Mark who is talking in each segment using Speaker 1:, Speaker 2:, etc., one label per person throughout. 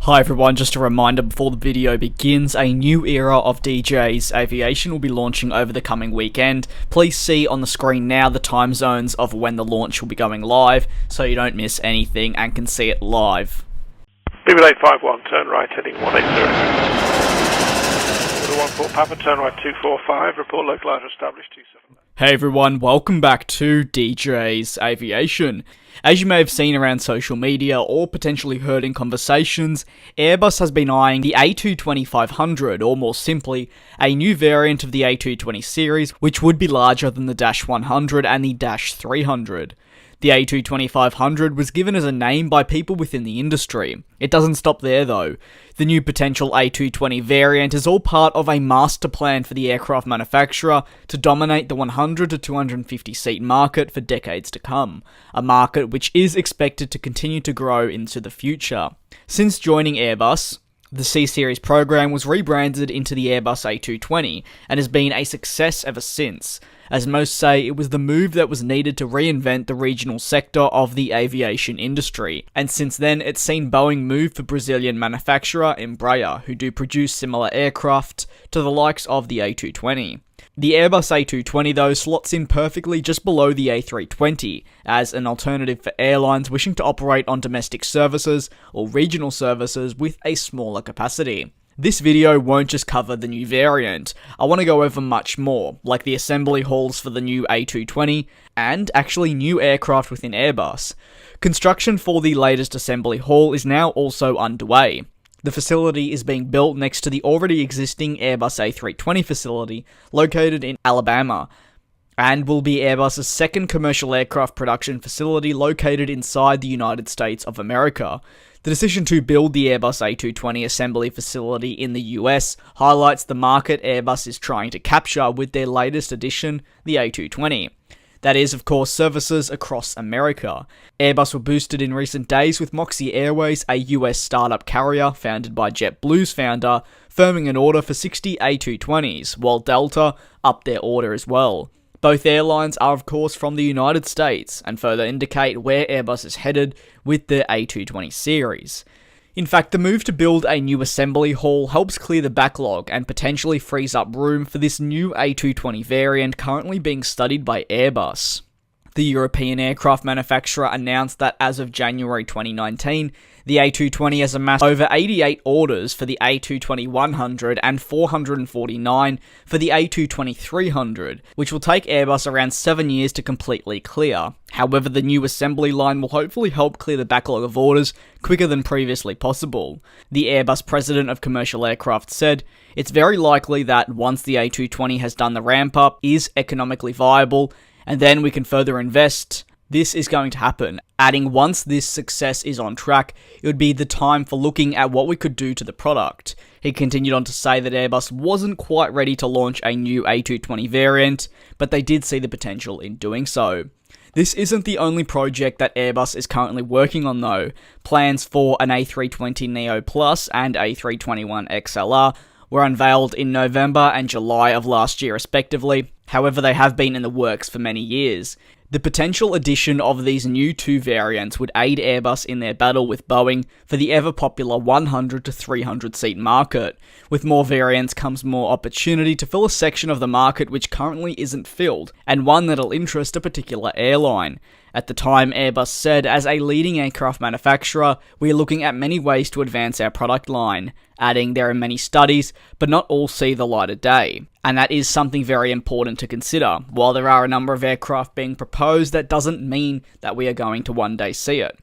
Speaker 1: Hi everyone, just a reminder before the video begins, a new era of DJ's Aviation will be launching over the coming weekend. Please see on the screen now the time zones of when the launch will be going live, so you don't miss anything and can see it live.
Speaker 2: People 851, turn right heading 180. Order 14 Papa, turn right 245, report localizer established 27.
Speaker 1: Hey everyone, welcome back to DJ's Aviation. As you may have seen around social media or potentially heard in conversations, Airbus has been eyeing the A220-500, or more simply, a new variant of the A220 series, which would be larger than the Dash 100 and the Dash 300. The A220-500 was given as a name by people within the industry. It doesn't stop there though. The new potential A220 variant is all part of a master plan for the aircraft manufacturer to dominate the 100 to 250 seat market for decades to come, a market which is expected to continue to grow into the future. Since joining Airbus, the C-Series program was rebranded into the Airbus A220 and has been a success ever since. As most say, it was the move that was needed to reinvent the regional sector of the aviation industry, and since then it's seen Boeing move for Brazilian manufacturer Embraer, who do produce similar aircraft to the likes of the A220. The Airbus A220 though slots in perfectly just below the A320, as an alternative for airlines wishing to operate on domestic services or regional services with a smaller capacity. This video won't just cover the new variant. I want to go over much more, like the assembly halls for the new A220, and actually new aircraft within Airbus. Construction for the latest assembly hall is now also underway. The facility is being built next to the already existing Airbus A320 facility, located in Alabama, and will be Airbus's second commercial aircraft production facility located inside the United States of America. The decision to build the Airbus A220 assembly facility in the US highlights the market Airbus is trying to capture with their latest addition, the A220. That is, of course, services across America. Airbus were boosted in recent days with Moxie Airways, a US startup carrier founded by JetBlue's founder, firming an order for 60 A220s, while Delta upped their order as well. Both airlines are of course from the United States, and further indicate where Airbus is headed with the A220 series. In fact, the move to build a new assembly hall helps clear the backlog and potentially frees up room for this new A220 variant currently being studied by Airbus. The European aircraft manufacturer announced that as of January 2019, the A220 has amassed over 88 orders for the A220-100 and 449 for the A220-300, which will take Airbus around 7 years to completely clear. However, the new assembly line will hopefully help clear the backlog of orders quicker than previously possible. The Airbus president of commercial aircraft said, "It's very likely that once the A220 has done the ramp up, is economically viable, and then we can further invest, this is going to happen," adding once this success is on track, it would be the time for looking at what we could do to the product. He continued on to say that Airbus wasn't quite ready to launch a new A220 variant, but they did see the potential in doing so. This isn't the only project that Airbus is currently working on though. Plans for an A320neo Plus and A321XLR were unveiled in November and July of last year respectively. However, they have been in the works for many years. The potential addition of these new two variants would aid Airbus in their battle with Boeing for the ever-popular 100 to 300 seat market. With more variants comes more opportunity to fill a section of the market which currently isn't filled, and one that'll interest a particular airline. At the time, Airbus said, as a leading aircraft manufacturer, we are looking at many ways to advance our product line, adding there are many studies, but not all see the light of day. And that is something very important to consider. While there are a number of aircraft being proposed, that doesn't mean that we are going to one day see it.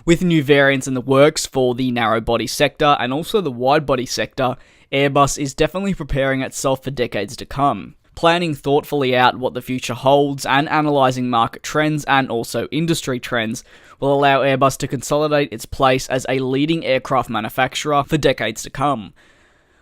Speaker 1: With new variants in the works for the narrow-body sector and also the wide-body sector, Airbus is definitely preparing itself for decades to come. Planning thoughtfully out what the future holds and analysing market trends and also industry trends will allow Airbus to consolidate its place as a leading aircraft manufacturer for decades to come.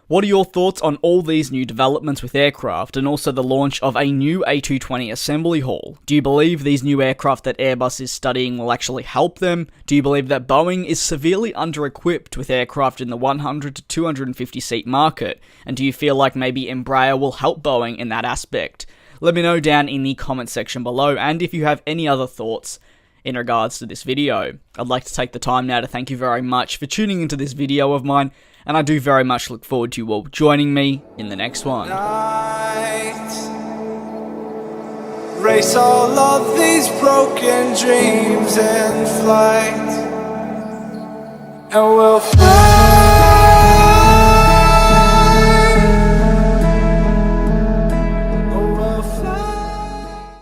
Speaker 1: What are your thoughts on all these new developments with aircraft and also the launch of a new A220 assembly hall? Do you believe these new aircraft that Airbus is studying will actually help them? Do you believe that Boeing is severely under-equipped with aircraft in the 100 to 250 seat market? And do you feel like maybe Embraer will help Boeing in that aspect? Let me know down in the comment section below, and if you have any other thoughts, in regards to this video. I'd like to take the time now to thank you very much for tuning into this video of mine, and I do very much look forward to you all joining me in the next one.
Speaker 3: Race all of these broken dreams in flight, and we'll fly.